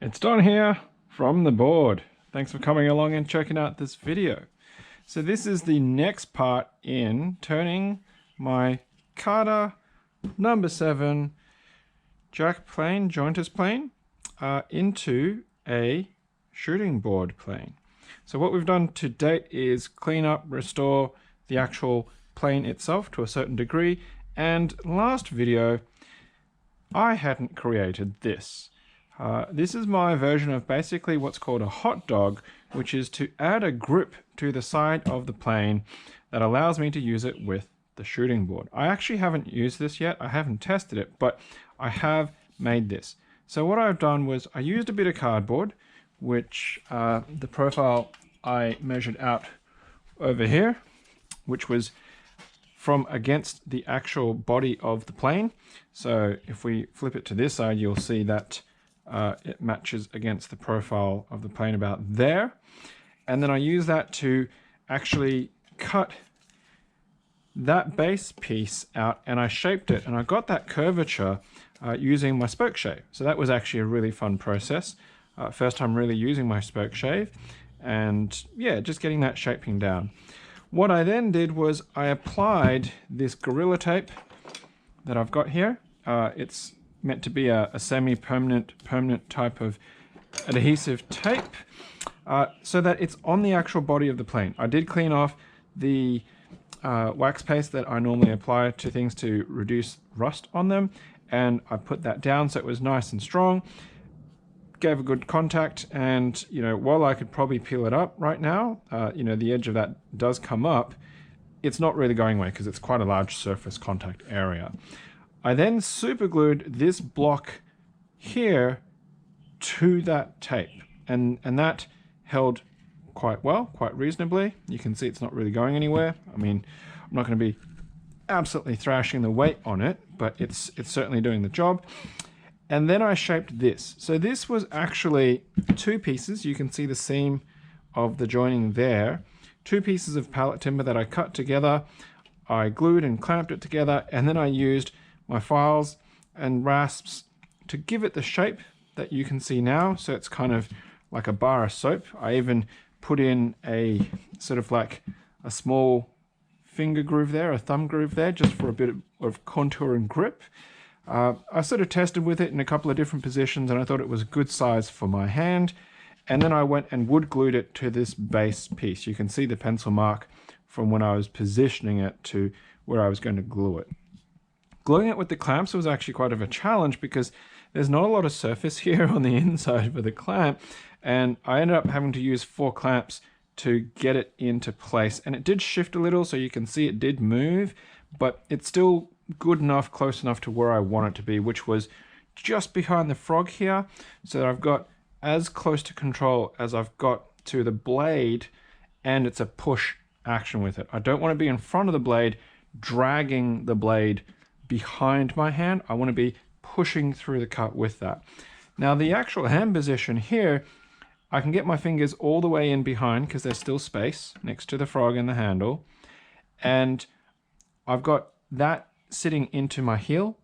It's Don here from the board. Thanks for coming along and checking out this video. So this is the next part in turning my Carter No.7 jack plane, jointers plane, into a shooting board plane. So what we've done to date is clean up, restore the actual plane itself to a certain degree. And last video, I hadn't created this. This is my version of basically what's called a hot dog, which is to add a grip to the side of the plane that allows me to use it with the shooting board. I actually haven't used this yet. I haven't tested it, but I have made this. So what I've done was I used a bit of cardboard, which the profile I measured out over here, which was from against the actual body of the plane. So if we flip it to this side, you'll see that it matches against the profile of the plane about there. And then I use that to actually cut that base piece out, and I shaped it, and I got that curvature using my spoke shave. So that was actually a really fun process. First time really using my spoke shave, and yeah, just getting that shaping down. What I then did was I applied this Gorilla Tape that I've got here. It's meant to be a permanent type of adhesive tape, so that it's on the actual body of the plane. I did clean off the wax paste that I normally apply to things to reduce rust on them, and I put that down so it was nice and strong. Gave a good contact, and you know, while I could probably peel it up right now, you know, the edge of that does come up, it's not really going away because it's quite a large surface contact area. I then super glued this block here to that tape, and that held quite well, quite reasonably. You can see it's not really going anywhere. I mean, I'm not going to be absolutely thrashing the weight on it, but it's certainly doing the job. And then I shaped this. So this was actually two pieces. You can see the seam of the joining there. Two pieces of pallet timber that I cut together. I glued and clamped it together, and then I used my files and rasps to give it the shape that you can see now. So it's kind of like a bar of soap. I even put in a sort of like a small finger groove there, a thumb groove there, just for a bit of contour and grip. I sort of tested with it in a couple of different positions, and I thought it was a good size for my hand. And then I went and wood glued it to this base piece. You can see the pencil mark from when I was positioning it to where I was going to glue it. Gluing it with the clamps was actually quite of a challenge because there's not a lot of surface here on the inside for the clamp, and I ended up having to use 4 clamps to get it into place. And it did shift a little, so you can see it did move, but it's still good enough, close enough to where I want it to be, which was just behind the frog here, so that I've got as close to control as I've got to the blade, and it's a push action with it. I don't want to be in front of the blade, dragging the blade behind my hand. I want to be pushing through the cut with that. Now the actual hand position here, I can get my fingers all the way in behind because there's still space next to the frog and the handle, and I've got that sitting into my heel,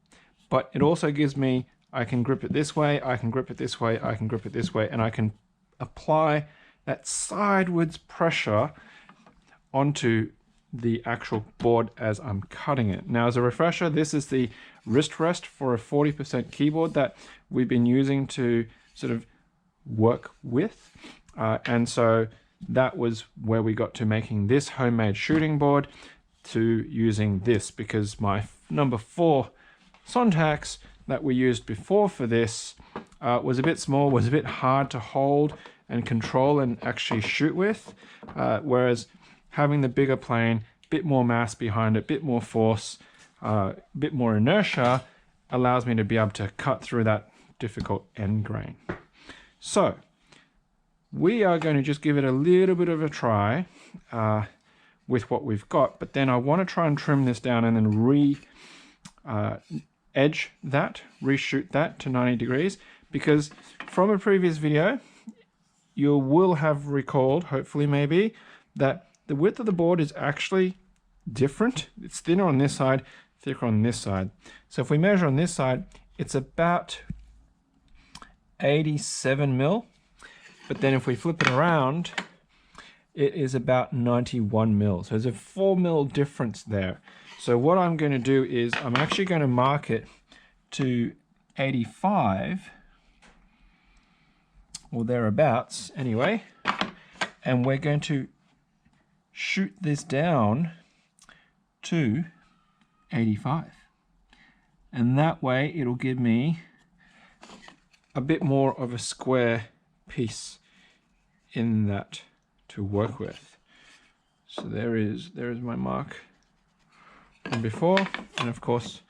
but it also gives me, I can grip it this way, I can grip it this way, I can grip it this way, and I can apply that sideways pressure onto the actual board as I'm cutting it. Now, as a refresher, this is the wrist rest for a 40% keyboard that we've been using to sort of work with, and so that was where we got to making this homemade shooting board, to using this, because my number 4 Sontax that we used before for this was a bit small, was a bit hard to hold and control and actually shoot with, whereas having the bigger plane, bit more mass behind it, bit more force, bit more inertia, allows me to be able to cut through that difficult end grain. So we are going to just give it a little bit of a try with what we've got, but then I want to try and trim this down and then edge that, reshoot that to 90 degrees, because from a previous video, you will have recalled, hopefully maybe, that the width of the board is actually different. It's thinner on this side, thicker on this side. So if we measure on this side, it's about 87 mil, but then if we flip it around, it is about 91 mil. So there's a 4 mil difference there. So what I'm going to do is I'm actually going to mark it to 85 or thereabouts anyway, and we're going to shoot this down to 85, and that way it'll give me a bit more of a square piece in that to work with. So there is my mark from before, and of course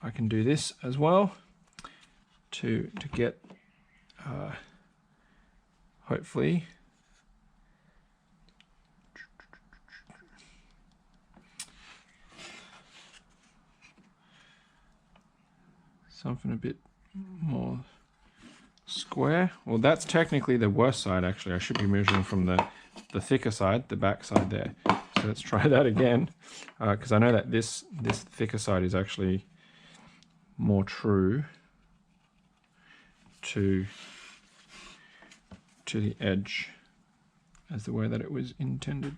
I can do this as well to get hopefully something a bit more square. Well, that's technically the worst side actually. I should be measuring from the thicker side, the back side there. So let's try that again, because I know that this thicker side is actually more true to the edge as the way that it was intended.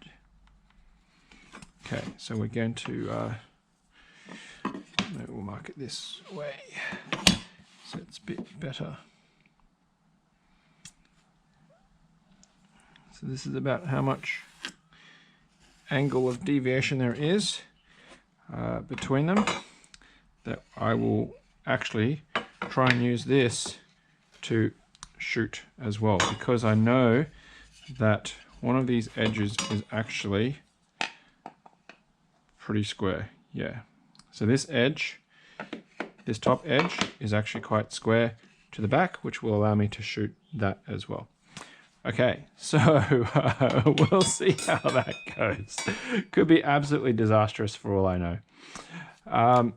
Okay, so we're going to we'll mark it this way so it's a bit better. So this is about how much angle of deviation there is between them, that I will actually try and use this to shoot as well, because I know that one of these edges is actually pretty square. Yeah, so this edge, this top edge is actually quite square to the back, which will allow me to shoot that as well. Okay, so we'll see how that goes. Could be absolutely disastrous for all I know.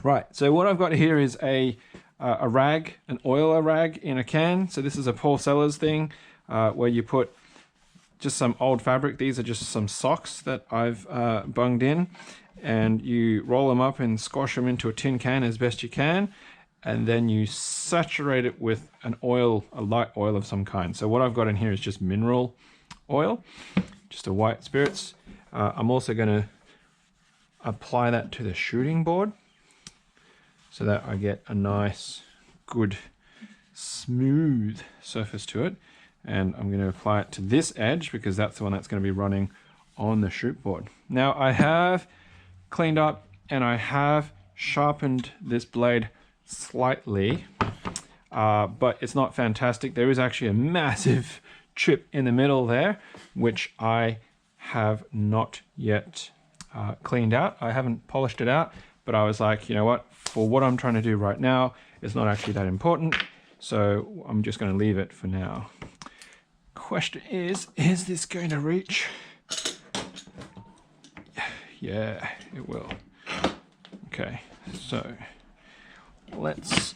Right, so what I've got here is a rag, an oiler rag in a can. So this is a Paul Sellers thing where you put just some old fabric. These are just some socks that I've bunged in, and you roll them up and squash them into a tin can as best you can, and then you saturate it with an oil, a light oil of some kind. So what I've got in here is just mineral oil, just a white spirits. I'm also going to apply that to the shooting board so that I get a nice, good, smooth surface to it. And I'm going to apply it to this edge because that's the one that's going to be running on the shoot board. Now I have cleaned up and I have sharpened this blade slightly, but it's not fantastic. There is actually a massive chip in the middle there, which I have not yet cleaned out. I haven't polished it out, but I was like, you know what, for what I'm trying to do right now, it's not actually that important, so I'm just going to leave it for now. Question is this going to reach? Yeah, it will. Okay, so let's,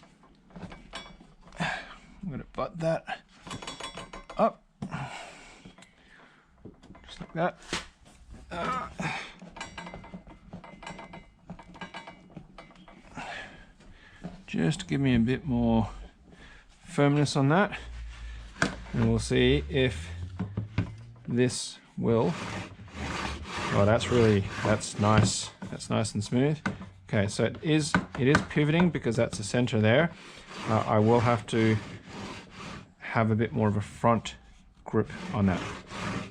I'm going to butt that up, just like that. Just to give me a bit more firmness on that, and we'll see if this will. Oh, that's nice. That's nice and smooth. Okay, so it is pivoting because that's the center there. I will have to have a bit more of a front grip on that.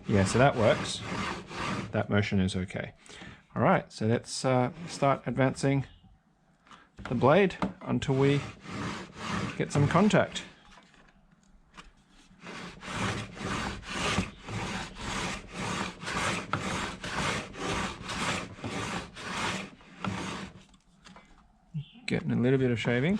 Yeah, so that works. That motion is okay. All right, so let's start advancing the blade until we get some contact. Getting a little bit of shaving.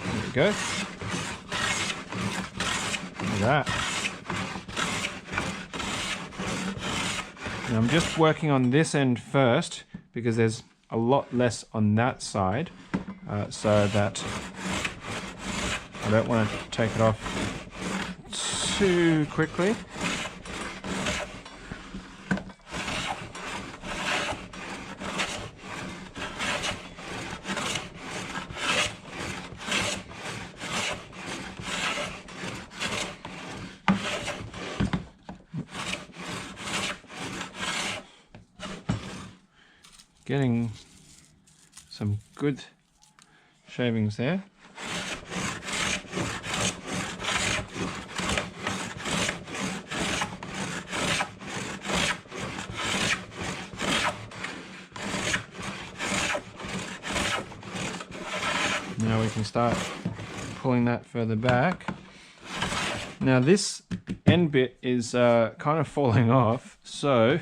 There we go. Look at that. And I'm just working on this end first because there's a lot less on that side, so that I don't want to take it off too quickly. getting some good shavings there. Now we can start pulling that further back. Now this end bit is kind of falling off, so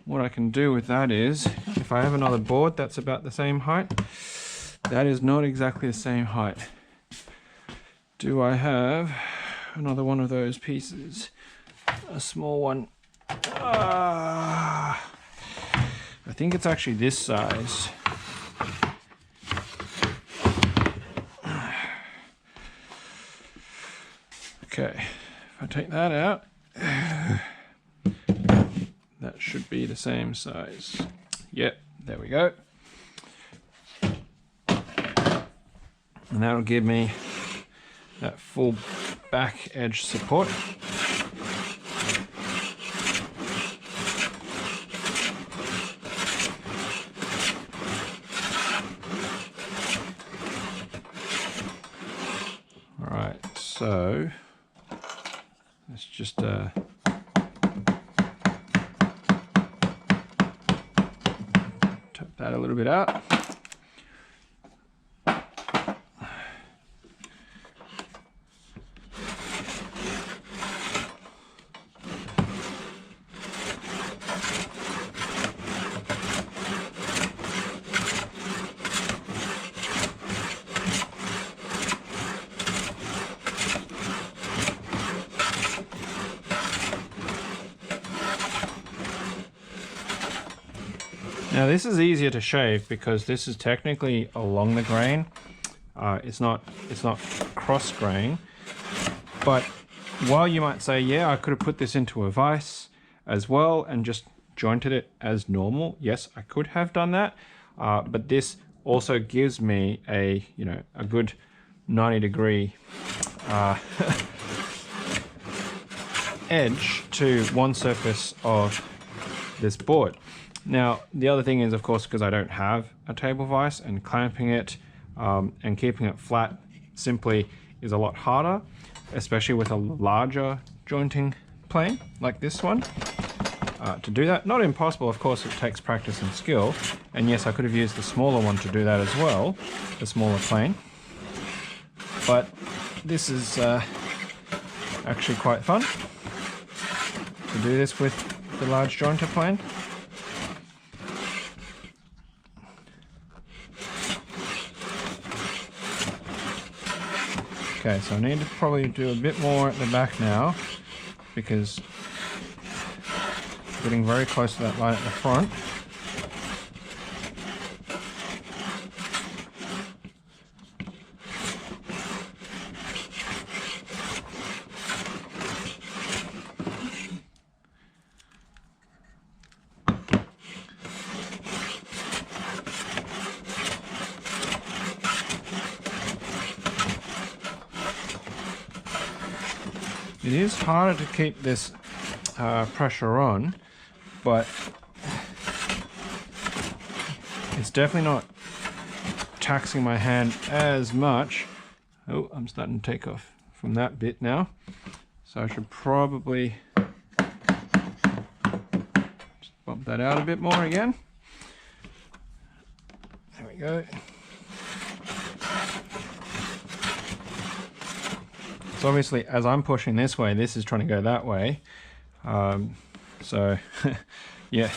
what I can do with that is, if I have another board that's about the same height, that is not exactly the same height. Do I have another one of those pieces? A small one. I think it's actually this size. Okay, if I take that out, that should be the same size. Yep, there we go. And that'll give me that full back edge support. All right, so let's just tap that a little bit out. Now this is easier to shave because this is technically along the grain. It's not cross grain. But while you might say, yeah, I could have put this into a vise as well and just jointed it as normal. Yes, I could have done that. But this also gives me a good 90-degree edge to one surface of this board. Now, the other thing is, of course, because I don't have a table vise, and clamping it and keeping it flat simply is a lot harder, especially with a larger jointing plane like this one. To do that, not impossible, of course, it takes practice and skill. And yes, I could have used the smaller one to do that as well, the smaller plane. But this is actually quite fun to do this with the large jointer plane. Okay, so I need to probably do a bit more at the back now because I'm getting very close to that line at the front. It is harder to keep this pressure on, but it's definitely not taxing my hand as much. Oh, I'm starting to take off from that bit now. So I should probably just bump that out a bit more again. There we go. So obviously, as I'm pushing this way, this is trying to go that way. So, yeah.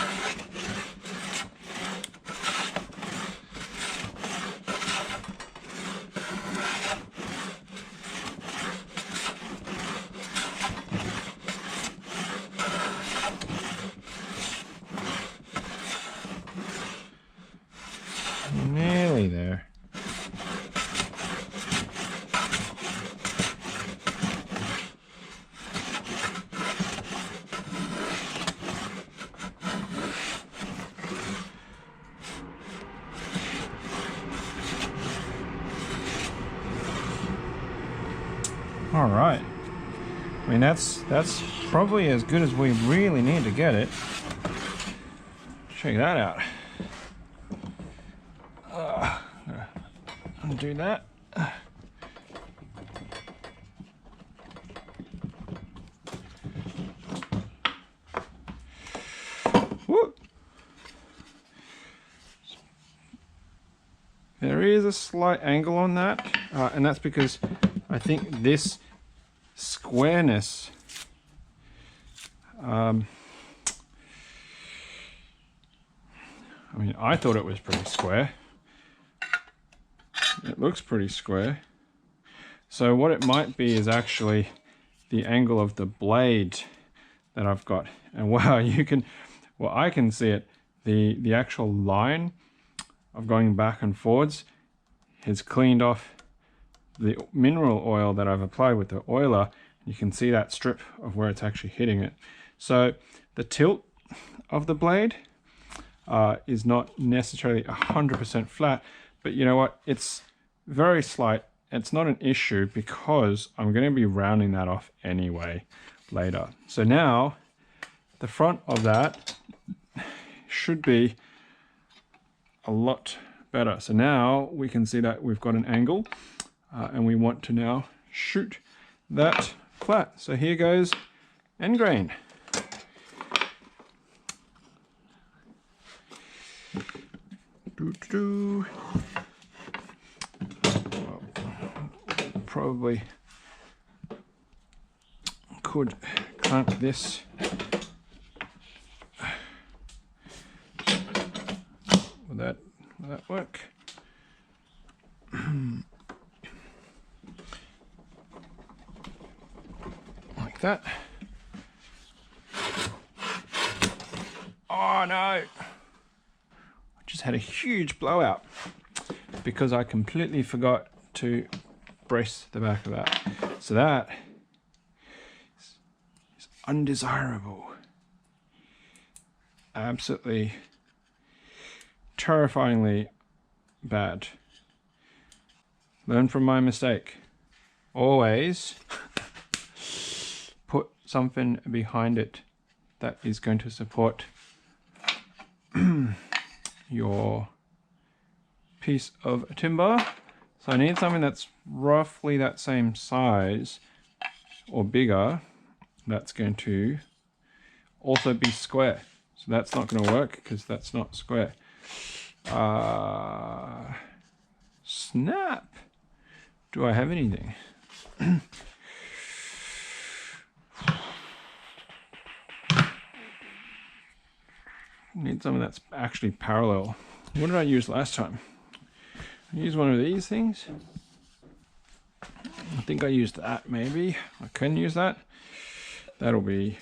Nearly there. All right. I mean, that's probably as good as we really need to get it. Check that out. do that. Whoop. There is a slight angle on that, and that's because I think this squareness I mean, I thought it was pretty square. It looks pretty square. So what it might be is actually the angle of the blade that I've got. And wow, you can, well, I can see it. The actual line of going back and forwards has cleaned off the mineral oil that I've applied with the oiler. You can see that strip of where it's actually hitting it. So the tilt of the blade is not necessarily 100% flat, but you know what? It's very slight. It's not an issue because I'm going to be rounding that off anyway later. So now the front of that should be a lot better. So now we can see that we've got an angle and we want to now shoot that flat. So here goes end grain. Well, probably could clamp this will that work? Like that. Oh no! I just had a huge blowout because I completely forgot to brace the back of that. So that is undesirable. Absolutely terrifyingly bad. Learn from my mistake. Always put something behind it that is going to support your piece of timber. So I need something that's roughly that same size or bigger that's going to also be square. So that's not going to work because that's not square. Snap! Do I have anything? Need something that's actually parallel. What did I use last time? I used one of these things. I think I used that maybe. I can use that. That'll be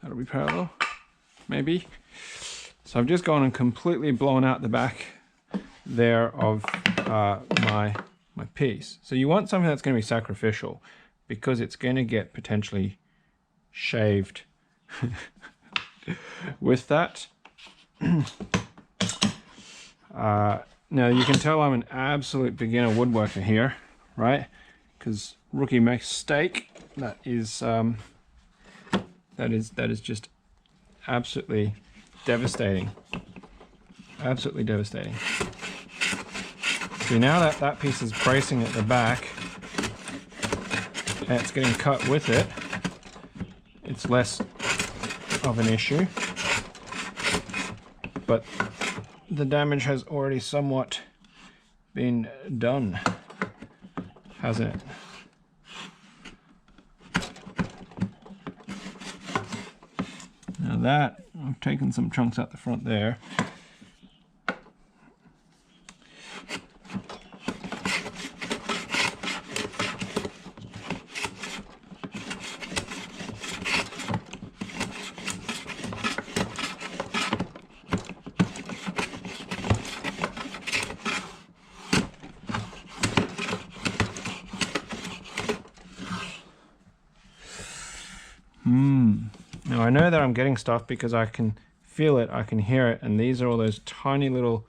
parallel, maybe. So I've just gone and completely blown out the back there of my piece. So you want something that's going to be sacrificial because it's going to get potentially shaved with that. Now you can tell I'm an absolute beginner woodworker here, right? Because rookie mistake. That is just absolutely devastating. Absolutely devastating. See, now that piece is bracing at the back and it's getting cut with it, it's less of an issue. But the damage has already somewhat been done, hasn't it? Now that, I've taken some chunks out the front there. Now I know that I'm getting stuff because I can feel it, I can hear it, and these are all those tiny little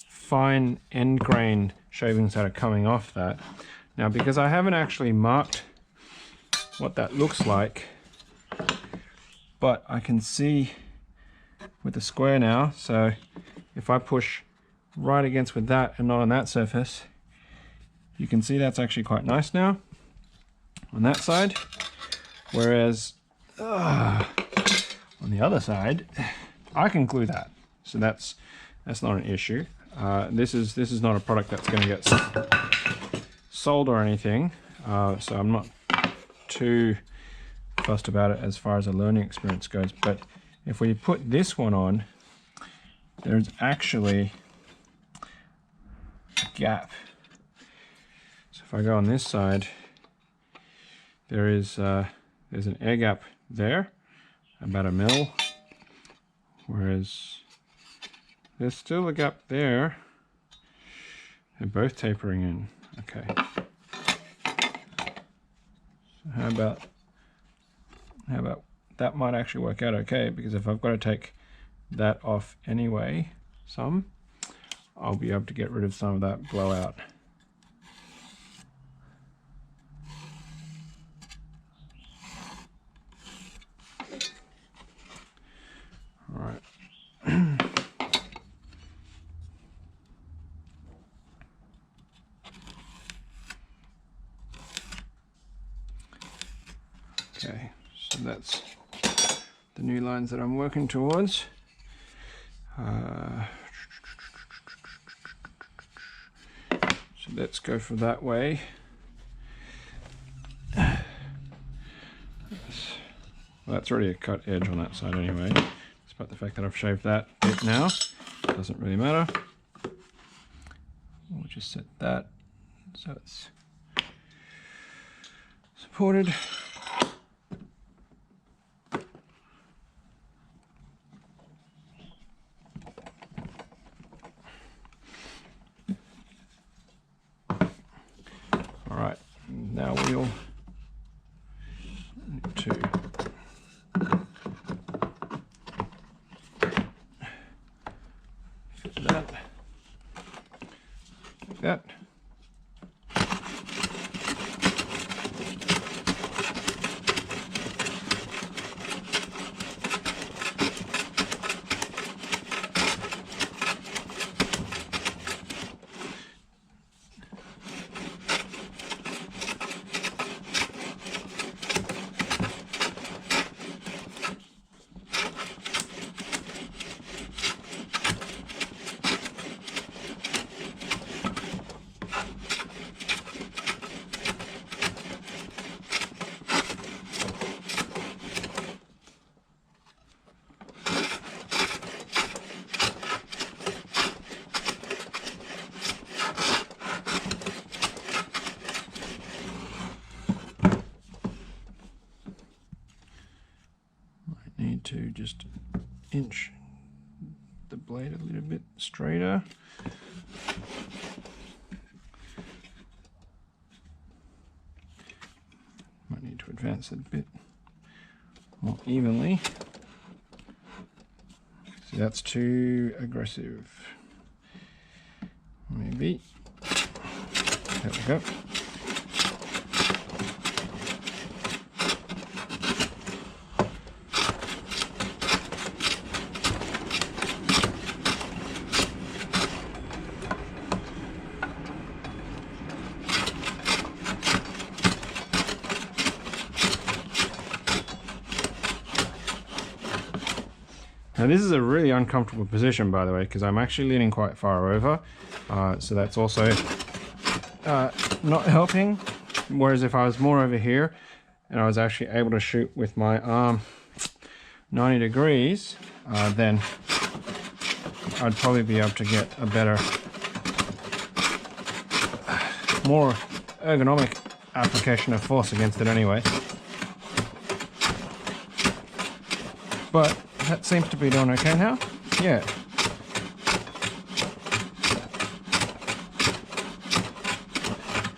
fine end grain shavings that are coming off that. Now because I haven't actually marked what that looks like, but I can see with the square now, so if I push right against with that and not on that surface, you can see that's actually quite nice now on that side. Whereas on the other side, I can glue that, so that's not an issue. This is not a product that's going to get sold or anything, so I'm not too fussed about it as far as a learning experience goes. But if we put this one on, there's actually a gap. So if I go on this side, there's an air gap there, about 1 mil, whereas there's still a gap there. They're both tapering in. Okay. So how about that might actually work out okay, because if I've got to take that off anyway, I'll be able to get rid of some of that blowout. All right. Okay, so that's the new lines that I'm working towards. So let's go for that way. Well, that's already a cut edge on that side anyway, despite the fact that I've shaved that bit now. Doesn't really matter. We'll just set that so it's supported. All right, now we'll need to fit that like that. To just inch the blade a little bit straighter. Might need to advance it a bit more evenly. See, that's too aggressive. Maybe. There we go. Now this is a really uncomfortable position, by the way, because I'm actually leaning quite far over, so that's also not helping. Whereas if I was more over here and I was actually able to shoot with my arm 90 degrees, then I'd probably be able to get a better, more ergonomic application of force against it anyway. But that seems to be doing okay now. Yeah.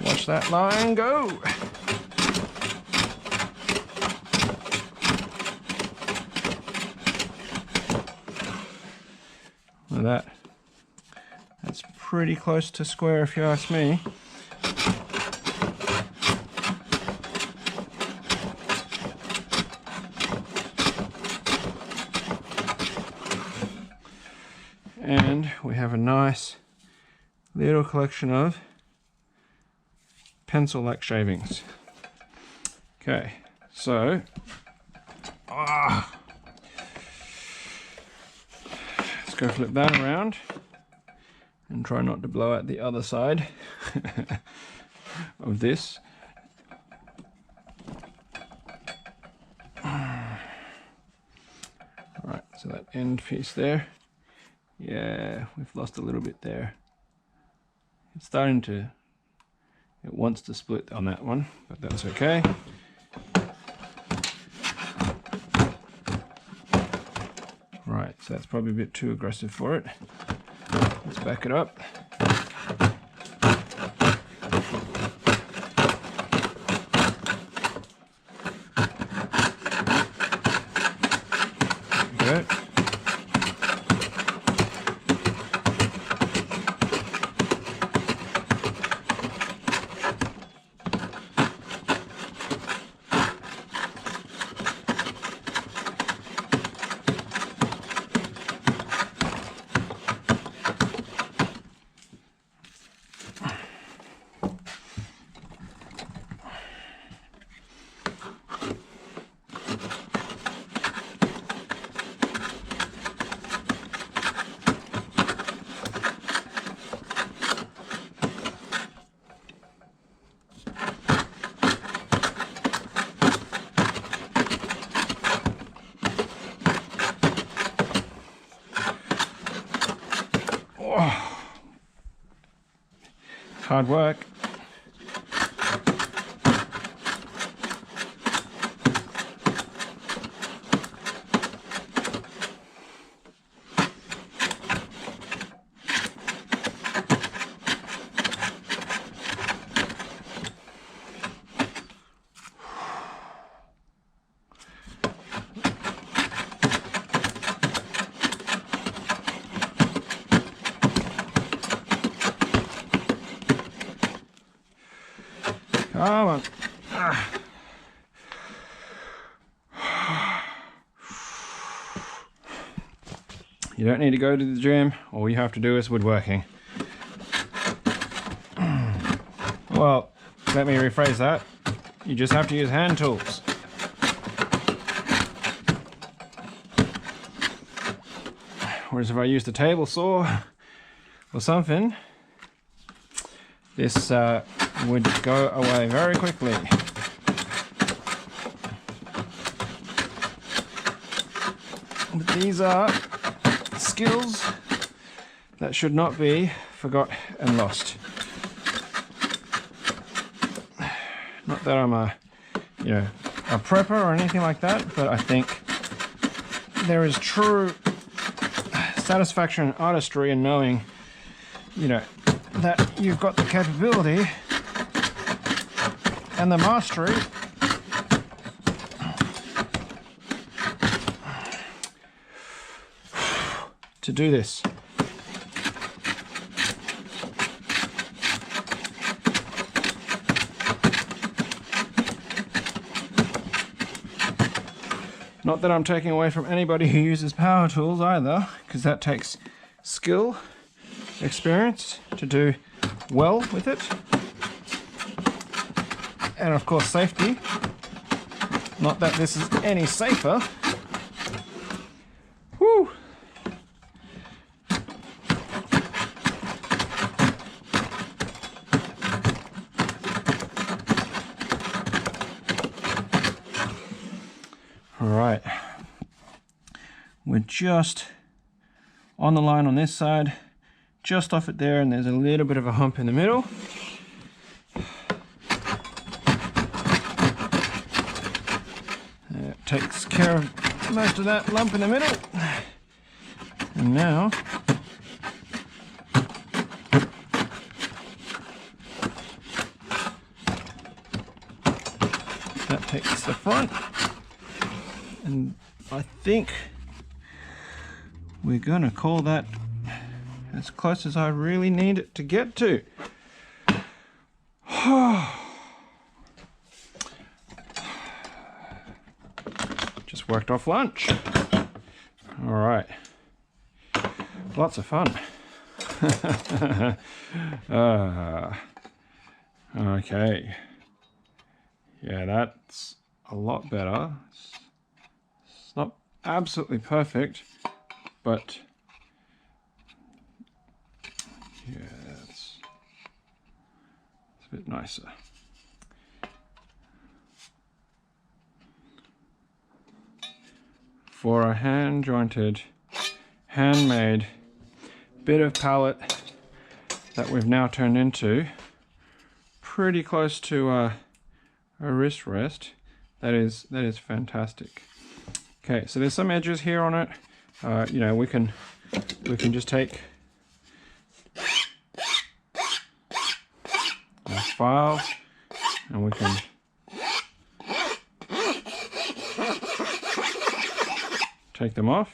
Watch that line go. Look at that. That's pretty close to square if you ask me. And we have a nice little collection of pencil-like shavings. Okay, so let's go flip that around and try not to blow out the other side of this. Alright, so that end piece there, yeah, we've lost a little bit there. It's starting to, it wants to split on that one, but that's okay. Right, so that's probably a bit too aggressive for it. Let's back it up. Okay. Hard work. Come on. You don't need to go to the gym. All you have to do is woodworking. Well, let me rephrase that. You just have to use hand tools. Whereas if I used a table saw or something, this would go away very quickly. But these are skills that should not be forgot and lost. Not that I'm a prepper or anything like that, but I think there is true satisfaction and artistry in knowing, that you've got the capability and the mastery to do this. Not that I'm taking away from anybody who uses power tools either, because that takes skill, experience to do well with it. And of course safety. Not that this is any safer. Whew. All right. We're just on the line on this side, just off it there, and there's a little bit of a hump in the middle. Takes care of most of that lump in the middle. And now that takes the front, and I think we're gonna call that as close as I really need it to get to. Just worked off lunch. All right, lots of fun. Okay. Yeah, that's a lot better. It's not absolutely perfect, but yeah, it's a bit nicer. For a hand-jointed, handmade bit of pallet that we've now turned into pretty close to a wrist rest, that is fantastic. Okay, so there's some edges here on it. You know, we can just take our file and we can take them off.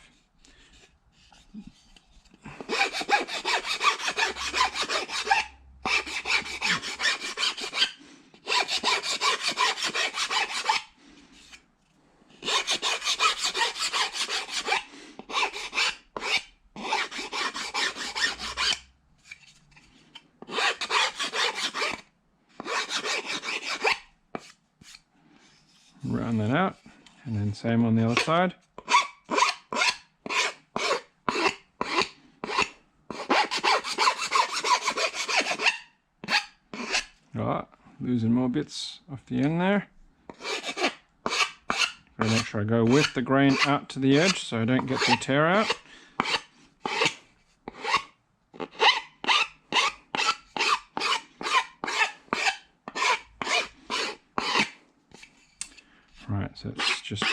Round that out, and then same on the other side. Alright, losing more bits off the end there. Gotta make sure I go with the grain out to the edge so I don't get the tear out. Right, so it's just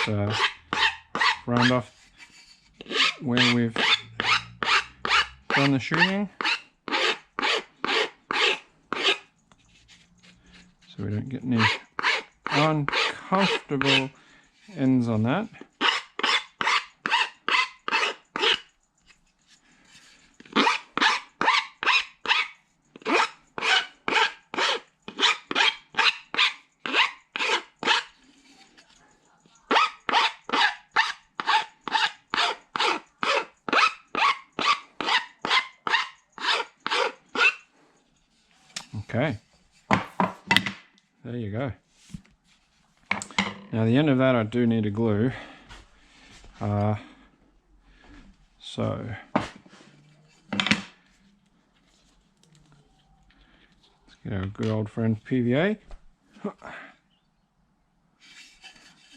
round off where we've done the shooting, so we don't get any uncomfortable ends on that. Okay, there you go. Now the end of that I do need to glue. So let's get our good old friend PVA.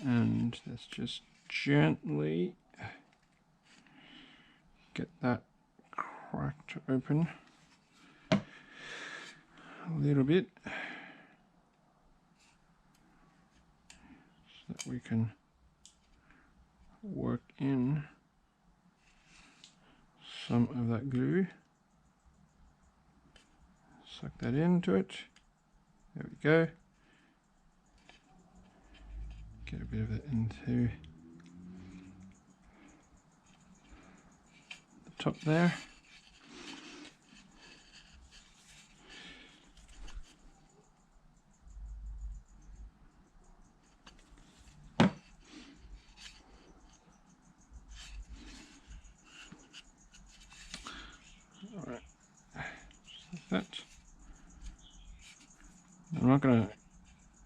And let's just gently get that cracked open a little bit so that we can work in some of that glue. Suck that into it. There we go. Get a bit of it into the top there. Alright, just like that. I'm not going to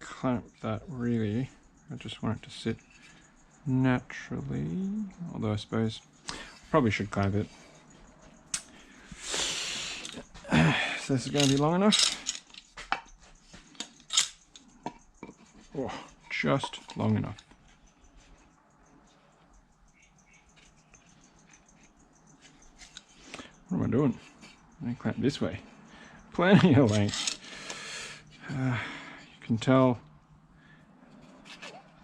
clamp that really, I just want it to sit naturally, although I suppose I probably should clamp it. So this is going to be long enough. Oh, just long enough. What am I doing? I clamp this way. Plenty of length. You can tell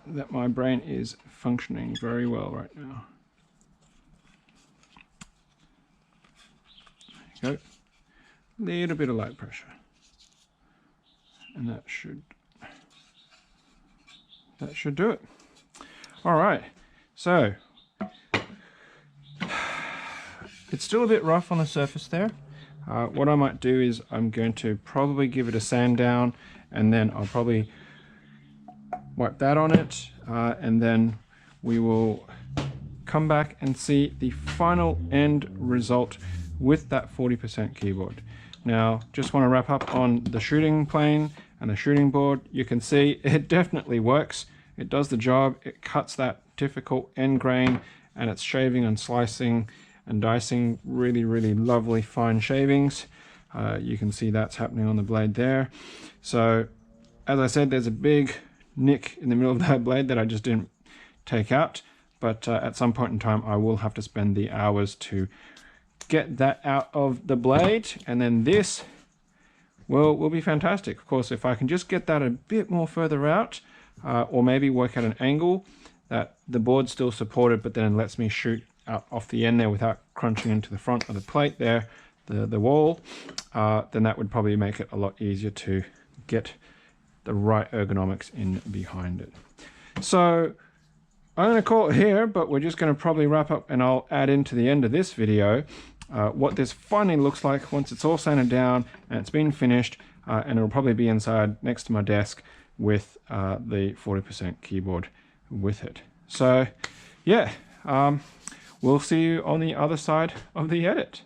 that my brain is functioning very well right now. There you go. Little bit of light pressure. And that should do it. All right. So it's still a bit rough on the surface there. What I might do is I'm going to probably give it a sand down, and then I'll probably wipe that on it, and then we will come back and see the final end result with that 40% keyboard. Now, just want to wrap up on the shooting plane and the shooting board. You can see it definitely works. It does the job. It cuts that difficult end grain, and it's shaving and slicing and dicing really, really lovely fine shavings. You can see that's happening on the blade there. So, as I said, there's a big nick in the middle of that blade that I just didn't take out. But at some point in time, I will have to spend the hours to get that out of the blade, and then this will be fantastic. Of course, if I can just get that a bit more further out, or maybe work at an angle that the board's still supported, but then lets me shoot out off the end there without crunching into the front of the plate there, the wall, then that would probably make it a lot easier to get the right ergonomics in behind it. So I'm going to call it here, but we're just going to probably wrap up, and I'll add into the end of this video what this finally looks like once it's all sanded down and it's been finished, and it'll probably be inside next to my desk with the 40% keyboard with it. So yeah, we'll see you on the other side of the edit.